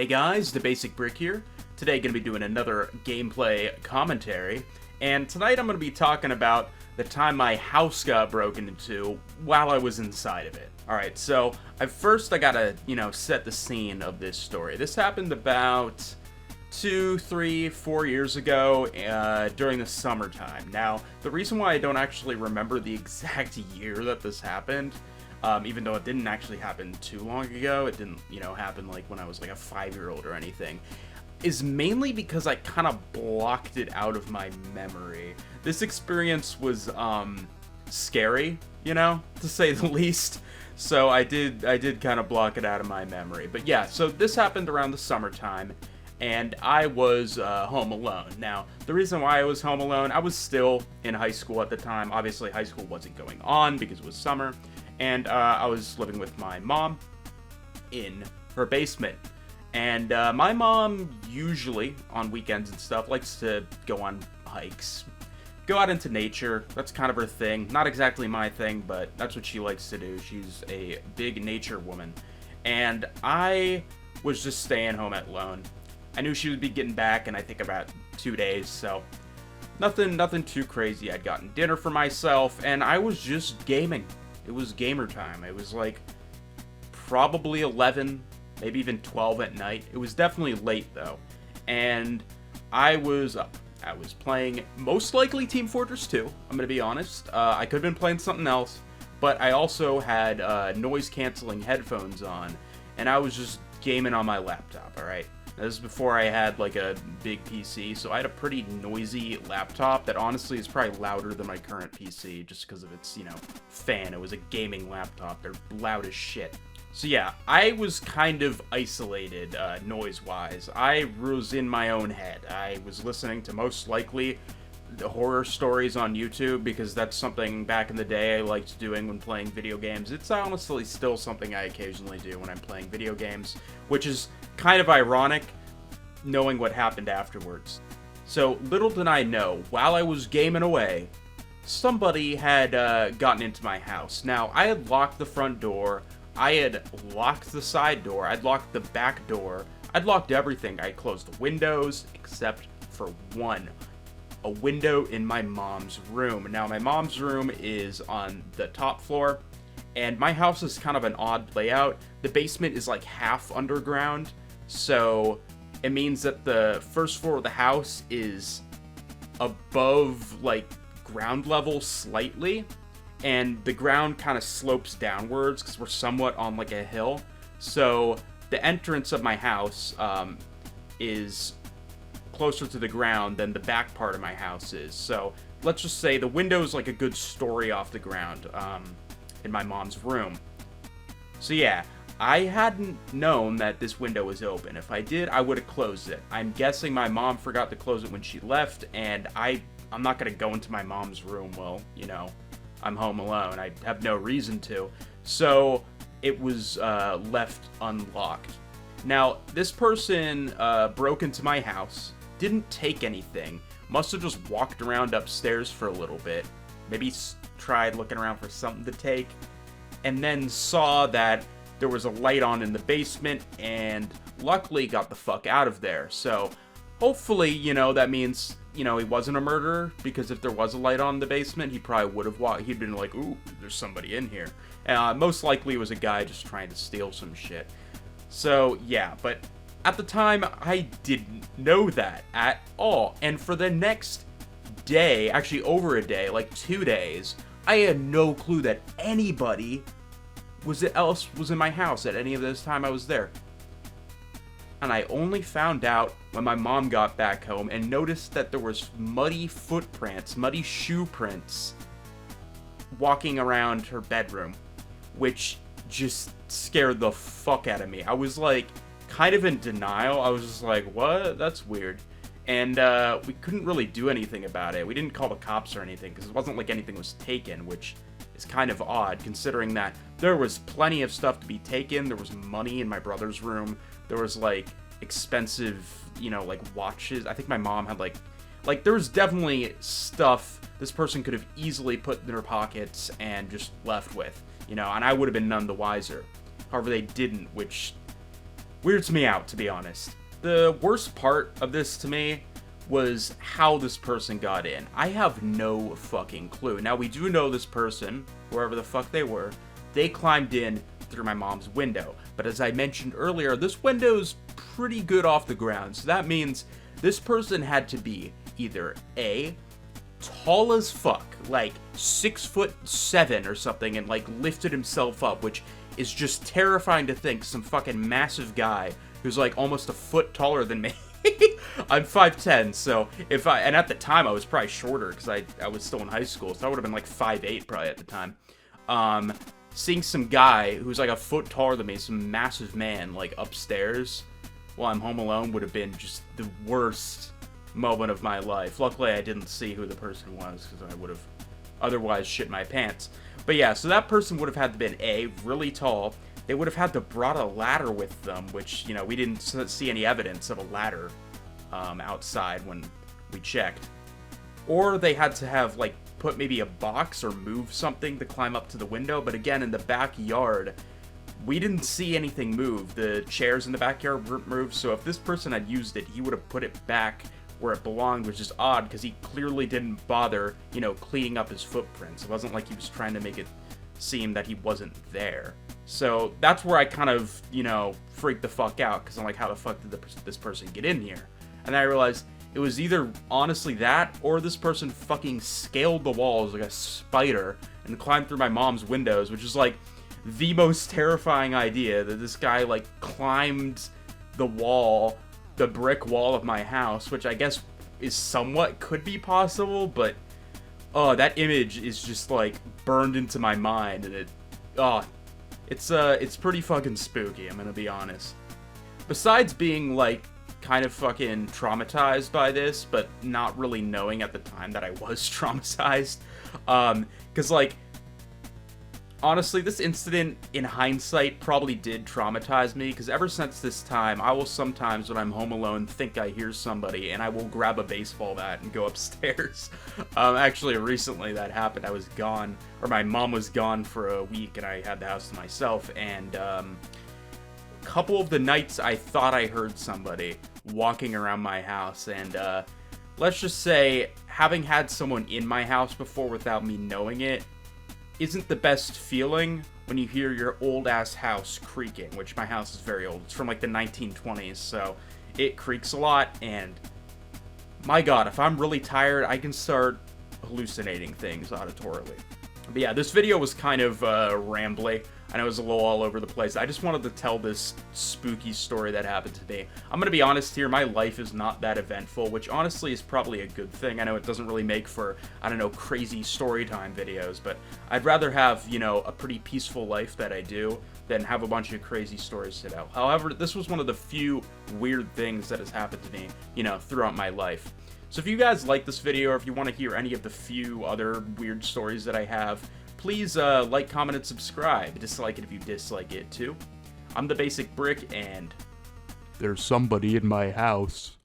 Hey guys, the Basic Brick here. Today going to be doing another gameplay commentary, and tonight I'm going to be talking about the time my house got broken into while I was inside of it. Alright, so I gotta, set the scene of this story. This happened about 2, 3, 4 years ago during the summertime. Now, the reason why I don't actually remember the exact year that this happened, even though it didn't actually happen too long ago, it didn't, happen like when I was like a 5-year-old or anything, is mainly because I kind of blocked it out of my memory. This experience was, scary, to say the least. So I did kind of block it out of my memory. But yeah, so this happened around the summertime, and I was home alone. Now, the reason why I was home alone, I was still in high school at the time. Obviously, high school wasn't going on because it was summer. And I was living with my mom in her basement. And my mom usually, on weekends and stuff, likes to go on hikes. Go out into nature. That's kind of her thing. Not exactly my thing, but that's what she likes to do. She's a big nature woman. And I was just staying home alone. I knew she would be getting back in, I think, about 2 days, so nothing too crazy. I'd gotten dinner for myself, and I was just gaming. It was gamer time. It was like probably 11, maybe even 12 at night. It was definitely late though. And I was playing most likely Team Fortress 2. I'm going to be honest. I could have been playing something else, but I also had noise canceling headphones on, and I was just gaming on my laptop, alright? This is before I had like a big PC, so I had a pretty noisy laptop that honestly is probably louder than my current PC just because of its, fan. It was a gaming laptop. They're loud as shit. So yeah, I was kind of isolated noise-wise. I was in my own head. I was listening to most likely the horror stories on YouTube because that's something back in the day I liked doing when playing video games. It's honestly still something I occasionally do when I'm playing video games, which is kind of ironic knowing what happened afterwards. So little did I know, while I was gaming away, somebody had gotten into my house. Now, I had locked the front door, I had locked the side door, I'd locked the back door, I'd locked everything. I closed the windows, except for one. A window in my mom's room. Now, my mom's room is on the top floor, and my house is kind of an odd layout. The basement is like half underground, so it means that the first floor of the house is above, like, ground level slightly, and the ground kind of slopes downwards because we're somewhat on, like, a hill. So the entrance of my house is closer to the ground than the back part of my house is. So let's just say the window is like a good story off the ground in my mom's room. So yeah, I hadn't known that this window was open. If I did, I would have closed it. I'm guessing my mom forgot to close it when she left, and I'm not going to go into my mom's room while, I'm home alone. I have no reason to. So it was left unlocked. Now, this person broke into my house, didn't take anything, must have just walked around upstairs for a little bit, maybe tried looking around for something to take, and then saw that there was a light on in the basement, and luckily got the fuck out of there. So hopefully, that means, he wasn't a murderer, because if there was a light on in the basement, he probably would have he'd been like, ooh, there's somebody in here. Most likely it was a guy just trying to steal some shit. So yeah, but at the time, I didn't know that at all. And for the next day, actually over a day, like 2 days, I had no clue that anybody was in my house at any of this time I was there. And I only found out when my mom got back home and noticed that there was muddy footprints, muddy shoe prints, walking around her bedroom, which just scared the fuck out of me. I was like, kind of in denial. I was just like, what? That's weird. And we couldn't really do anything about it. We didn't call the cops or anything because it wasn't like anything was taken, which is kind of odd considering that there was plenty of stuff to be taken. There was money in my brother's room. There was like expensive, like watches. I think my mom had like there was definitely stuff this person could have easily put in their pockets and just left with, and I would have been none the wiser. However, they didn't, which weirds me out, to be honest. The worst part of this to me was how this person got in. I have no fucking clue. Now, we do know this person, wherever the fuck they were, they climbed in through my mom's window. But as I mentioned earlier, this window's pretty good off the ground. So that means this person had to be either A, tall as fuck, like 6'7" or something, and like lifted himself up, which is just terrifying to think. Some fucking massive guy who's like almost a foot taller than me. I'm 5'10", so and at the time I was probably shorter because I was still in high school, so I would have been like 5'8" probably at the time. Seeing some guy who's like a foot taller than me, some massive man, like upstairs while I'm home alone would have been just the worst moment of my life. Luckily, I didn't see who the person was because I would have otherwise shit my pants. But yeah, so that person would have had to been A, really tall. They would have had to brought a ladder with them, which, you know, we didn't see any evidence of a ladder outside when we checked. Or they had to have, like, put maybe a box or move something to climb up to the window. But again, in the backyard, we didn't see anything move. The chairs in the backyard weren't moved, so if this person had used it, he would have put it back where it belonged, which is odd because he clearly didn't bother, you know, cleaning up his footprints. It wasn't like he was trying to make it seem that he wasn't there. So that's where I kind of, you know, freaked the fuck out, because I'm like, how the fuck did this person get in here? And then I realized it was either honestly that, or this person fucking scaled the walls like a spider and climbed through my mom's windows, which is like the most terrifying idea, that this guy like climbed the wall, the brick wall of my house, which I guess is somewhat could be possible, but oh, that image is just like burned into my mind, and it's pretty fucking spooky, I'm gonna be honest. Besides being like kind of fucking traumatized by this, but not really knowing at the time that I was traumatized, because like honestly, this incident, in hindsight, probably did traumatize me, because ever since this time, I will sometimes, when I'm home alone, think I hear somebody, and I will grab a baseball bat and go upstairs. Actually, recently that happened. I was gone, or my mom was gone for a week, and I had the house to myself, and a couple of the nights I thought I heard somebody walking around my house, and let's just say, having had someone in my house before without me knowing it isn't the best feeling when you hear your old-ass house creaking, which my house is very old. It's from, like, the 1920s, so it creaks a lot, and my god, if I'm really tired, I can start hallucinating things auditorily. But yeah, this video was kind of rambly. I know it was a little all over the place. I just wanted to tell this spooky story that happened to me. I'm gonna be honest here, my life is not that eventful, which honestly is probably a good thing. I know it doesn't really make for, I don't know, crazy story time videos, but I'd rather have, you know, a pretty peaceful life that I do than have a bunch of crazy stories to tell. However, this was one of the few weird things that has happened to me, you know, throughout my life. So if you guys like this video, or if you want to hear any of the few other weird stories that I have, please like, comment, and subscribe. Dislike it if you dislike it too. I'm the Basic Brick, and there's somebody in my house.